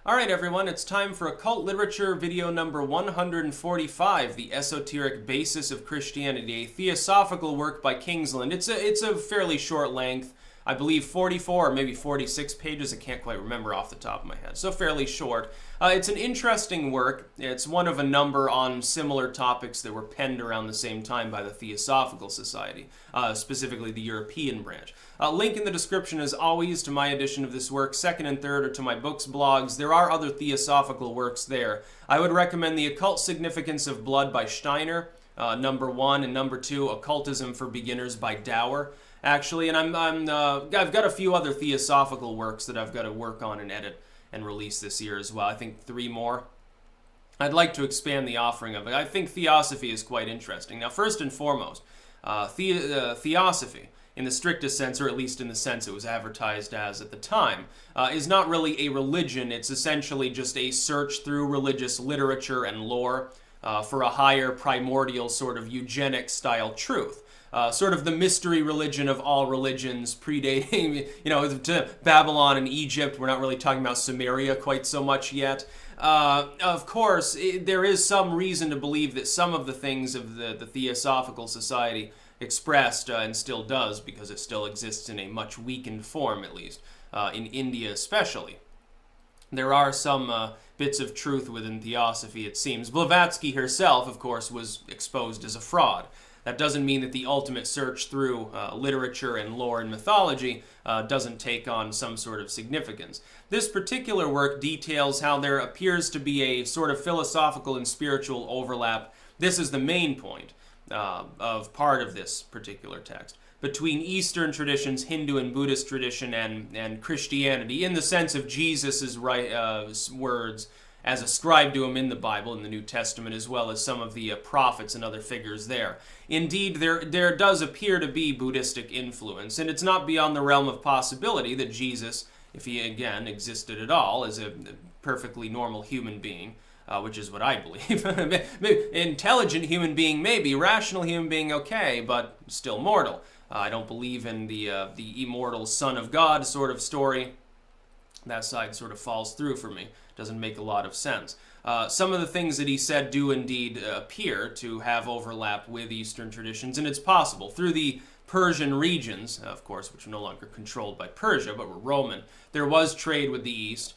Alright everyone, it's time for Occult Literature video number 145, The Esoteric Basis of Christianity, a theosophical work by Kingsland. It's a fairly short length, I believe 44 or maybe 46 pages, I can't quite remember off the top of my head, so fairly short. It's an interesting work. It's one of a number on similar topics that were penned around the same time by the Theosophical Society, specifically the European branch. Link in the description as always to my edition of this work, second and third, or to my books, blogs. There are other theosophical works there. I would recommend The Occult Significance of Blood by Steiner, number 1, and number 2, Occultism for Beginners by Dower. Actually, and I've got a few other theosophical works that I've got to work on and edit and release this year as well. I think 3 more. I'd like to expand the offering of it. I think theosophy is quite interesting. Now, first and foremost, theosophy, in the strictest sense, or at least in the sense it was advertised as at the time, is not really a religion. It's essentially just a search through religious literature and lore for a higher primordial sort of eugenic-style truth. Sort of the mystery religion of all religions, predating, to Babylon and Egypt. We're not really talking about Sumeria quite so much yet. Of course, there is some reason to believe that some of the things of the Theosophical Society expressed, and still does, because it still exists in a much weakened form, at least, in India especially. There are some bits of truth within theosophy, it seems. Blavatsky herself, of course, was exposed as a fraud. That doesn't mean that the ultimate search through literature and lore and mythology doesn't take on some sort of significance. This particular work details how there appears to be a sort of philosophical and spiritual overlap. This is the main point of part of this particular text, between Eastern traditions, Hindu and Buddhist tradition, and Christianity, in the sense of Jesus' words as ascribed to him in the Bible, in the New Testament, as well as some of the prophets and other figures there. Indeed, there does appear to be Buddhistic influence, and it's not beyond the realm of possibility that Jesus, if he again existed at all as a perfectly normal human being, which is what I believe, intelligent human being maybe, rational human being okay, but still mortal. I don't believe in the immortal Son of God sort of story. That side sort of falls through for me. Doesn't make a lot of sense. Some of the things that he said do indeed appear to have overlap with Eastern traditions, and it's possible. Through the Persian regions, of course, which are no longer controlled by Persia, but were Roman, there was trade with the East.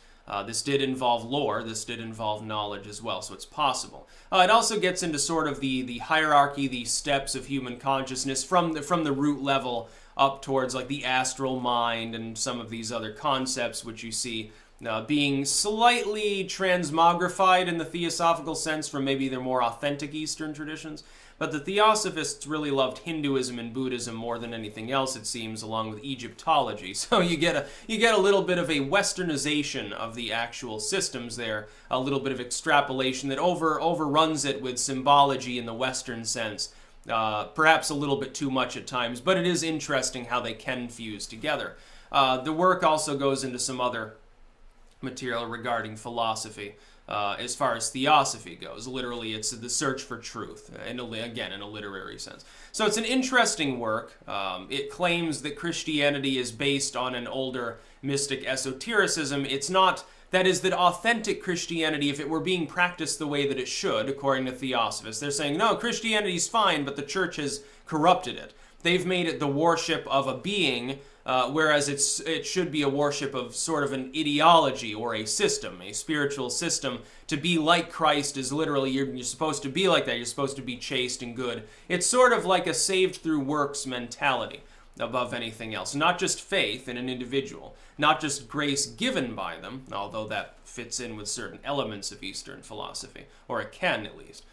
This did involve lore, this did involve knowledge as well, so it's possible. It also gets into sort of the hierarchy, the steps of human consciousness from the root level up towards like the astral mind and some of these other concepts which you see being slightly transmogrified in the theosophical sense from maybe their more authentic Eastern traditions. But the Theosophists really loved Hinduism and Buddhism more than anything else, it seems, along with Egyptology. So you get a little bit of a westernization of the actual systems there, a little bit of extrapolation that overruns it with symbology in the Western sense. Perhaps a little bit too much at times, but it is interesting how they can fuse together. The work also goes into some other material regarding philosophy. As far as theosophy goes, literally it's the search for truth, and again in a literary sense. So it's an interesting work. It claims that Christianity is based on an older mystic esotericism. It's not, that is, that authentic Christianity, if it were being practiced the way that it should, according to theosophists, they're saying, no, Christianity's fine, but the church has corrupted it. They've made it the worship of a being, whereas it should be a worship of sort of an ideology or a system, a spiritual system. To be like Christ is literally, you're supposed to be like that. You're supposed to be chaste and good. It's sort of like a saved through works mentality above anything else. Not just faith in an individual, not just grace given by them, although that fits in with certain elements of Eastern philosophy, or it can at least,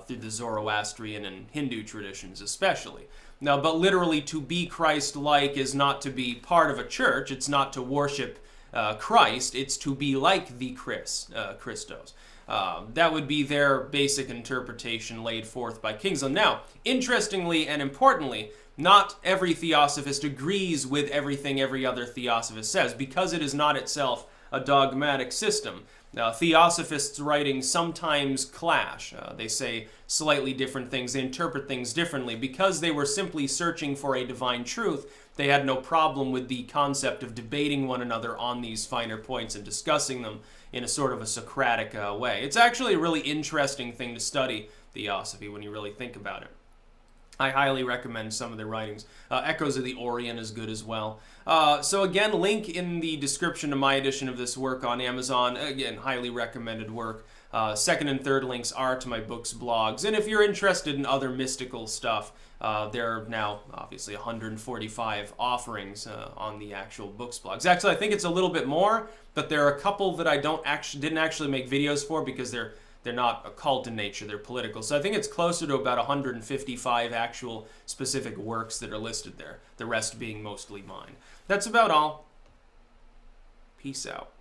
through the Zoroastrian and Hindu traditions especially. Now, but literally to be Christ-like is not to be part of a church, it's not to worship Christ, it's to be like the Christos. That would be their basic interpretation laid forth by Kingsland. Now, interestingly and importantly, not every theosophist agrees with everything every other theosophist says, because it is not itself a dogmatic system. Theosophists' writings sometimes clash. They say slightly different things, they interpret things differently. Because they were simply searching for a divine truth, they had no problem with the concept of debating one another on these finer points and discussing them in a sort of a Socratic way. It's actually a really interesting thing to study, Theosophy, when you really think about it. I highly recommend some of their writings. Echoes of the Orient is good as well. So again, link in the description to my edition of this work on Amazon. Again, highly recommended work. Second and third links are to my books, blogs. And if you're interested in other mystical stuff, there are now obviously 145 offerings on the actual books blogs. Actually, I think it's a little bit more, but there are a couple that I didn't actually make videos for because they're not occult in nature, they're political. So I think it's closer to about 155 actual specific works that are listed there, the rest being mostly mine. That's about all. Peace out.